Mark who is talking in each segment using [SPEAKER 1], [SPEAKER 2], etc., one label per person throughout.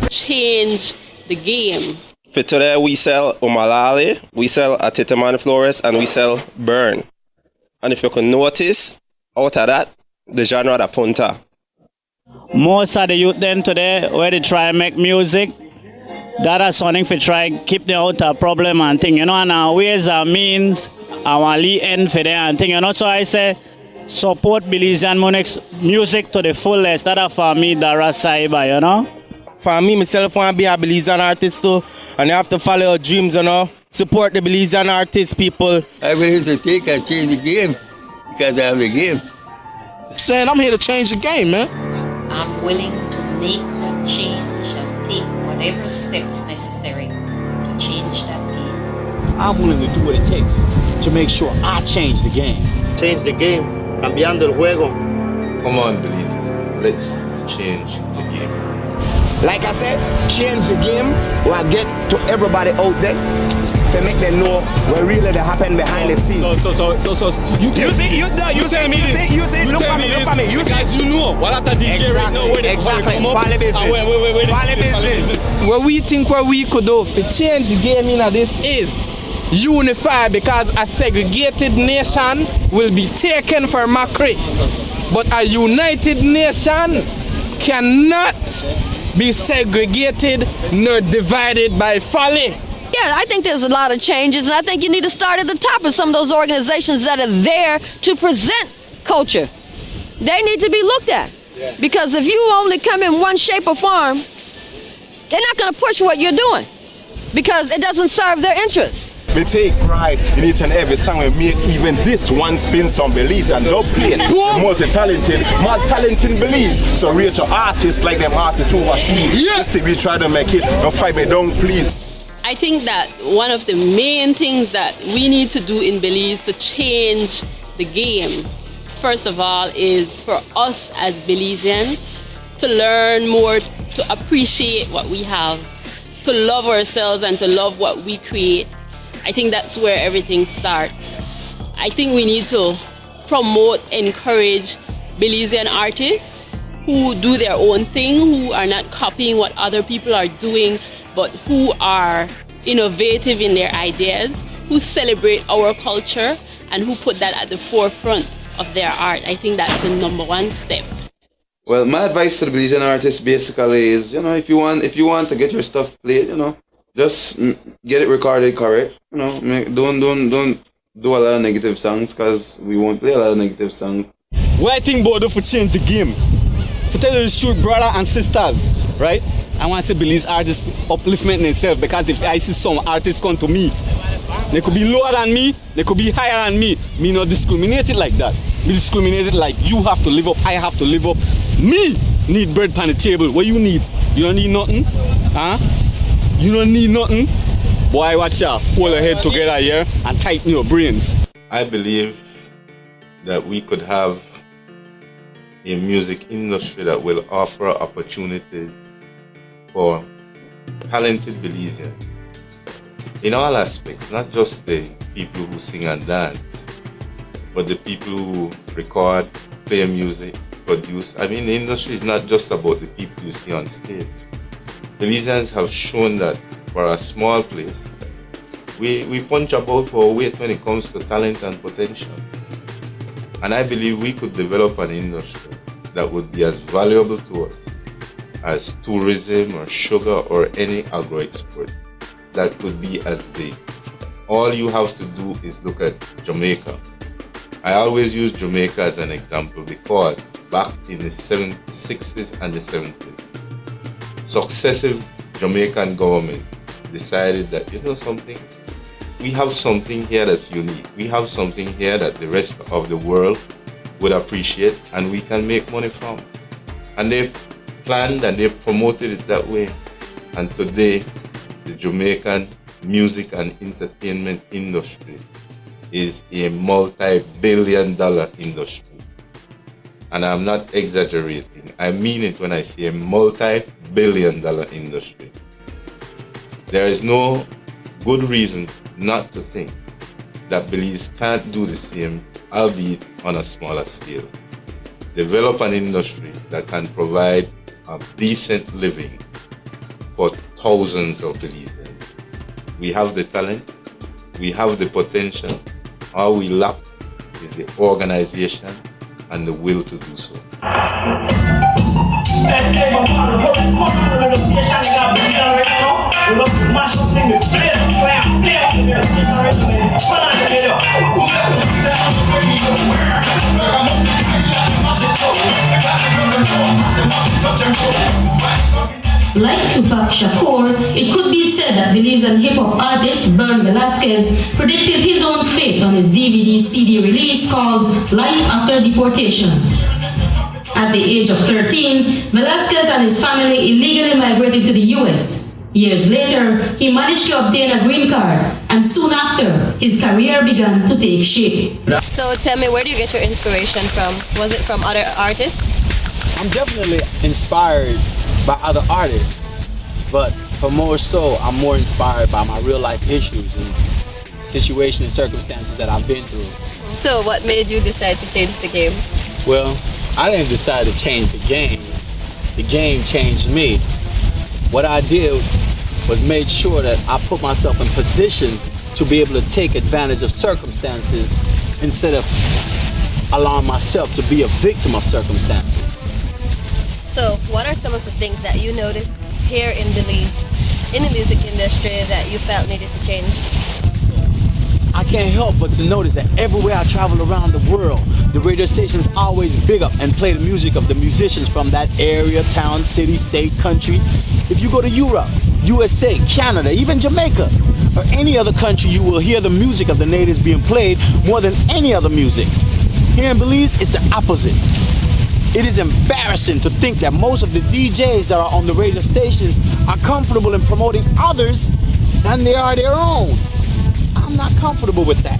[SPEAKER 1] change the game.
[SPEAKER 2] For today, we sell Umalale, we sell Atitaman Flores, and we sell Berne. And if you can notice, out of that, the genre of punta.
[SPEAKER 3] Most of the youth then today, where they try and make music, that is something for try keep them out of problem and thing, you know, and our ways and means, our lead end for them and thing, you know, so I say, support Belizean music to the fullest. That for me, the Rasaiba, you know.
[SPEAKER 4] For me, myself, want to be a Belizean artist too, and you have to follow your dreams, you know. Support the Belizean artists, people.
[SPEAKER 5] I'm here to take and change the game because I have the game.
[SPEAKER 6] Saying I'm here to change the game, man.
[SPEAKER 7] I'm willing to make that change and take whatever steps necessary to change that game.
[SPEAKER 8] I'm willing to do what it takes to make sure I change the game.
[SPEAKER 9] Change the game, cambiando el juego.
[SPEAKER 10] Come on, Belize, let's change the game.
[SPEAKER 8] Like I said, change the game will get to everybody out there to make them know what really happened behind the scenes.
[SPEAKER 11] So you tell me this. You tell me this because you know what at the DJ right now where they come up and where business.
[SPEAKER 6] What we think what we could do to change the game in this is unify, because a segregated nation will be taken for mockery. But a united nation cannot be segregated nor divided by folly.
[SPEAKER 12] Yeah, I think there's a lot of changes, and I think you need to start at the top of some of those organizations that are there to present culture. They need to be looked at. Because if you only come in one shape or form, they're not going to push what you're doing because it doesn't serve their interests.
[SPEAKER 13] We take pride in each and every song we make, even this one spins on Belize and dub plate. Multi-talented, more talented Belize. So rate your artists like them artists overseas. You see, we try to make it, don't fight me down, please.
[SPEAKER 1] I think that one of the main things that we need to do in Belize to change the game, first of all, is for us as Belizeans to learn more, to appreciate what we have, to love ourselves and to love what we create. I think that's where everything starts. I think we need to promote, encourage Belizean artists who do their own thing, who are not copying what other people are doing, but who are innovative in their ideas, who celebrate our culture, and who put that at the forefront of their art. I think that's the number one step.
[SPEAKER 10] Well, my advice to the Belizean artists basically is, you know, if you want to get your stuff played, you know, just get it recorded correct. You know, don't do a lot of negative songs, because we won't play a lot of negative songs.
[SPEAKER 8] What I think about for change the game, to tell you the truth, brother and sisters, right? I want to say Belize artists upliftment themselves, because if I see some artists come to me, they could be lower than me, they could be higher than me. Me not discriminated like that. Me discriminated like you have to live up, I have to live up. Me need bread on the table. What you need? You don't need nothing? Huh? You don't need nothing? Boy, watch out. Hold your head together here and tighten your brains.
[SPEAKER 10] I believe that we could have a music industry that will offer opportunities for talented Belizeans in all aspects, not just the people who sing and dance, but the people who record, play music, produce. I mean, the industry is not just about the people you see on stage. Belizeans have shown that for a small place, we punch above our weight when it comes to talent and potential. And I believe we could develop an industry that would be as valuable to us as tourism or sugar or any agro-export. That could be as big. All you have to do is look at Jamaica. I always use Jamaica as an example because back in the 60s and the 70s, successive Jamaican government decided that, you know something, we have something here that's unique. We have something here that the rest of the world would appreciate and we can make money from. And they planned and they promoted it that way. And today, the Jamaican music and entertainment industry is a multi-billion-dollar industry. And I'm not exaggerating. I mean it when I say a multi-billion-dollar industry. There is no good reason not to think that Belize can't do the same, albeit on a smaller scale. Develop an industry that can provide a decent living for thousands of Belizeans. We have the talent, we have the potential. All we lack is the organization and the will to do so.
[SPEAKER 14] Like Tupac Shakur, it could be said that Belizean hip-hop artist Berne Vasquez predicted his own fate on his DVD-CD release called Life After Deportation. At the age of 13, Vasquez and his family illegally migrated to the US. Years later, he managed to obtain a green card, and soon after, his career began to take shape.
[SPEAKER 12] So tell me, where do you get your inspiration from? Was it from other artists?
[SPEAKER 15] I'm definitely inspired by other artists, but for more so, I'm more inspired by my real life issues and situations and circumstances that I've been through.
[SPEAKER 12] So what made you decide to change the game?
[SPEAKER 15] Well, I didn't decide to change the game changed me. What I did was made sure that I put myself in position to be able to take advantage of circumstances instead of allowing myself to be a victim of circumstances.
[SPEAKER 12] So what are some of the things that you noticed here in Belize, in the music industry, that you felt needed to change?
[SPEAKER 15] I can't help but to notice that everywhere I travel around the world, the radio stations always big up and play the music of the musicians from that area, town, city, state, country. If you go to Europe, USA, Canada, even Jamaica, or any other country, you will hear the music of the natives being played more than any other music. Here in Belize, it's the opposite. It is embarrassing to think that most of the DJs that are on the radio stations are comfortable in promoting others than they are their own. I'm not comfortable with that.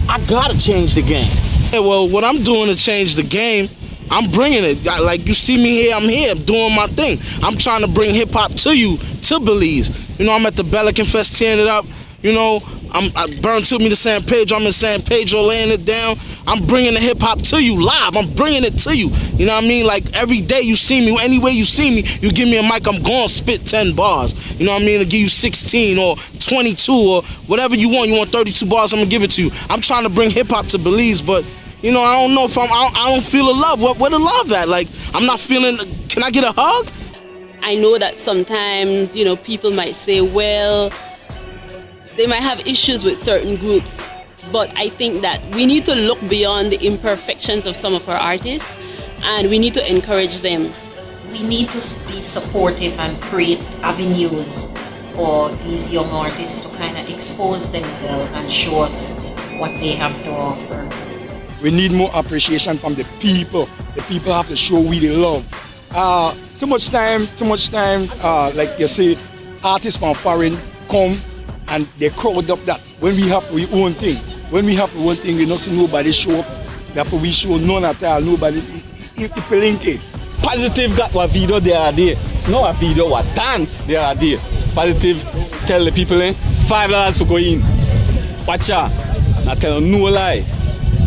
[SPEAKER 15] I gotta change the game.
[SPEAKER 16] Hey, well, what I'm doing to change the game, I'm bringing it. Like you see me here, I'm here doing my thing. I'm trying to bring hip hop to you, to Belize. You know, I'm at the Belican Fest tearing it up. You know, Berne took me to San Pedro. I'm in San Pedro laying it down. I'm bringing the hip hop to you live. I'm bringing it to you. You know what I mean? Like every day you see me, any way you see me, you give me a mic, I'm going to spit 10 bars. You know what I mean? To give you 16 or 22 or whatever you want. You want 32 bars, I'm going to give it to you. I'm trying to bring hip hop to Belize, but you know, I don't know if I don't feel the love. Where the love at? Like, I'm not feeling, can I get a hug?
[SPEAKER 1] I know that sometimes, you know, people might say, well, they might have issues with certain groups, but I think that we need to look beyond the imperfections of some of our artists, and we need to encourage them.
[SPEAKER 7] We need to be supportive and create avenues for these young artists to kind of expose themselves and show us what they have to offer.
[SPEAKER 17] We need more appreciation from the people. The people have to show we the love. Too much time, like you say, artists from foreign come and they crowd up that. When we have our own thing, we don't see nobody show up. Therefore we show none at all, nobody.
[SPEAKER 8] Positive got a video they are there. No a video, a dance they are there. Positive tell the people $5 to go in. Watch out. I tell them no lie.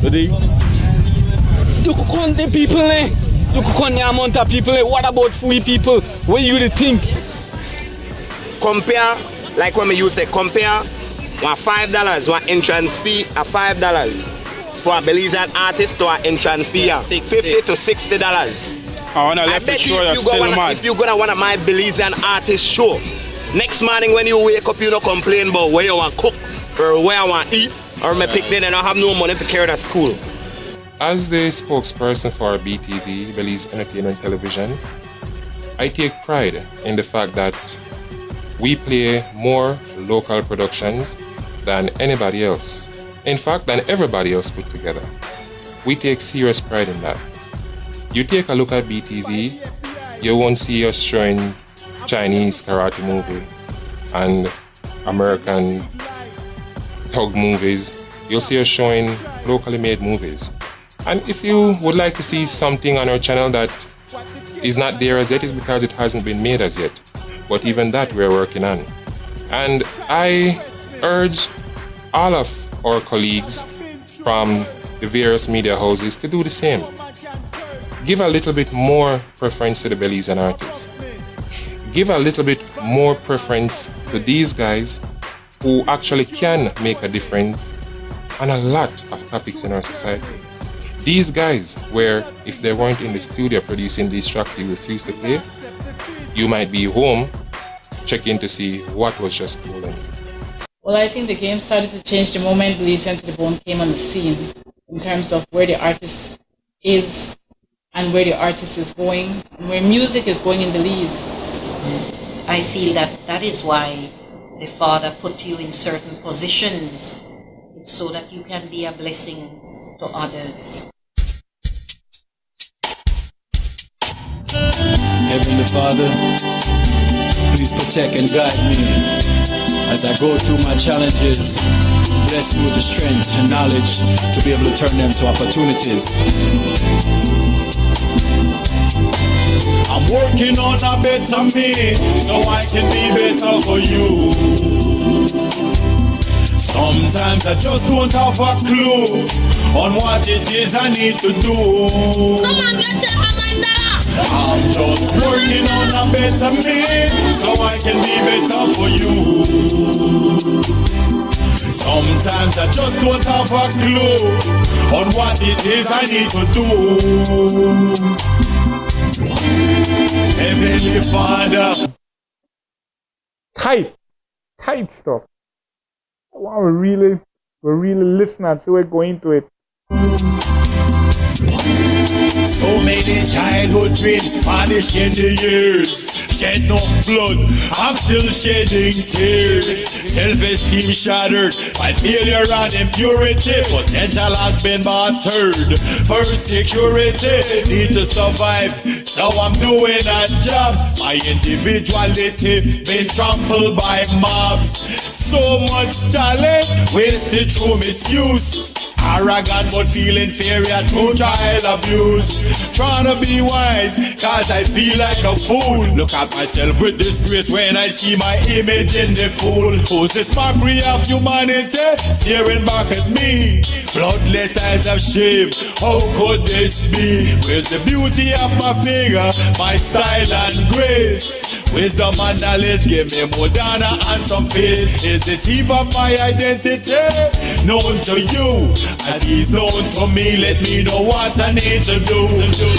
[SPEAKER 8] So you could count the people, you could count the amount of people. What about free people? What do you think?
[SPEAKER 18] Compare, like when we used to say, compare $5, one entrance fee of $5 for a Belizean artist to an entrance fee of $50 to $60.
[SPEAKER 8] I bet you
[SPEAKER 18] if you go to one of my Belizean artist show, next morning when you wake up, you don't complain about where you want to cook or where I want to eat. Or my picnic and I have no money to carry to school.
[SPEAKER 19] As the spokesperson for BTV, Belize Entertainment Television, I take pride in the fact that we play more local productions than anybody else. In fact, than everybody else put together. We take serious pride in that. You take a look at BTV, you won't see us showing Chinese karate movie and American thug movies. You'll see us showing locally made movies. And if you would like to see something on our channel that is not there as yet, it's because it hasn't been made as yet. But even that we're working on. And I urge all of our colleagues from the various media houses to do the same. Give a little bit more preference to the Belizean artist. give a little bit more preference to these guys who actually can make a difference on a lot of topics in our society. These guys, where if they weren't in the studio producing these tracks you refuse to play, you might be home checking to see what was just stolen.
[SPEAKER 20] Well, I think the game started to change the moment Belize to the Bone came on the scene in terms of where the artist is and where the artist is going and where music is going in Belize.
[SPEAKER 7] I feel that is why the Father put you in certain positions. It's so that you can be a blessing to others.
[SPEAKER 15] Heavenly Father, please protect and guide me as I go through my challenges. Bless me with the strength and knowledge to be able to turn them to opportunities. I'm working on a better me so I can be better for you. Sometimes I just don't have a clue on what it is I need to do. Come on, get the Amanda. I'm just working on a better me so I can be better for you. Sometimes I just don't have a clue on what it is I need to do. Heavenly Father.
[SPEAKER 21] Tight stuff. Wow, we're really listening, so we're going to it.
[SPEAKER 15] So many childhood dreams vanished in the years. Shed enough blood, I'm still shedding tears. Self-esteem shattered by failure and impurity. Potential has been battered. First security, need to survive, so I'm doing a job. My individuality been trampled by mobs. So much talent wasted through misuse. Arrogant but feel inferior through child abuse. Trying to be wise cause I feel like a fool. Look at myself with disgrace when I see my image in the pool. Who's this mockery of humanity staring back at me? Bloodless eyes of shame, how could this be? Where's the beauty of my figure, my style and grace? Wisdom and knowledge give me more honor and some face. Is the thief of my identity known to you as he's known to me? Let me know what I need to do.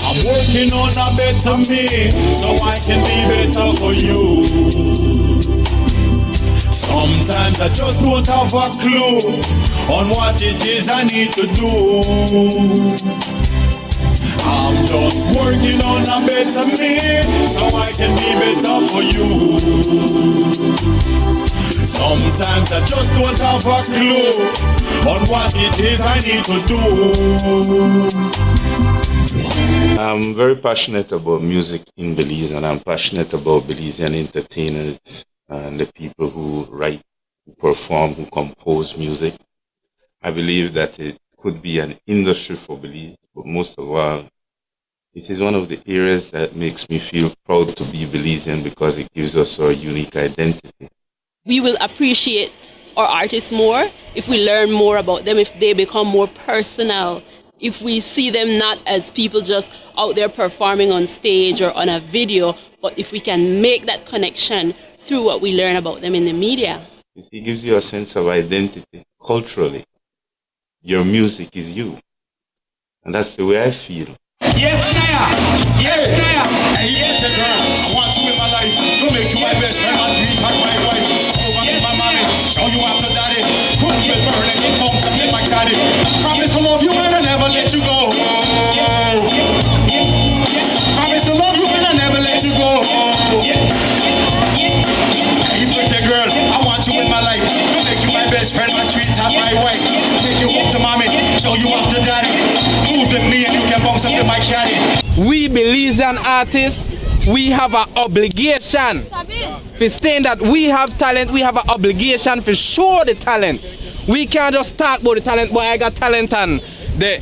[SPEAKER 15] I'm working on a better me so I can be better for you. Sometimes I just don't have a clue on what it is I need to do. I'm just working on a better me so I can be better for you. Sometimes I just don't have a clue on what it is I need to do.
[SPEAKER 10] I'm very passionate about music in Belize, and I'm passionate about Belizean entertainers and the people who write, who perform, who compose music. I believe that it could be an industry for Belize, but most of all, it is one of the areas that makes me feel proud to be Belizean because it gives us our unique identity.
[SPEAKER 1] We will appreciate our artists more if we learn more about them, if they become more personal, if we see them not as people just out there performing on stage or on a video, but if we can make that connection through what we learn about them in the media.
[SPEAKER 10] It gives you a sense of identity culturally. Your music is you. And that's the way I feel.
[SPEAKER 15] Yes, Naya! Yes, Naya! Yes, girl! I want you in my life to make you my best friend, my sweetheart, my wife. Over me, my mommy, show you after daddy. Put me burning in folks and get my daddy. Promise to love you and I never let you go. Promise to love you and I never let you go. Hey, pretty girl, I want you in my life to make you my best friend, my sweetheart, my wife. Take you home to mommy, show you after daddy. Move with me and you can bounce up in my caddy.
[SPEAKER 6] We Belizean artists, we have an obligation to saying that we have talent, we have an obligation to show the talent. We can't just talk about the talent, boy, I got talent and the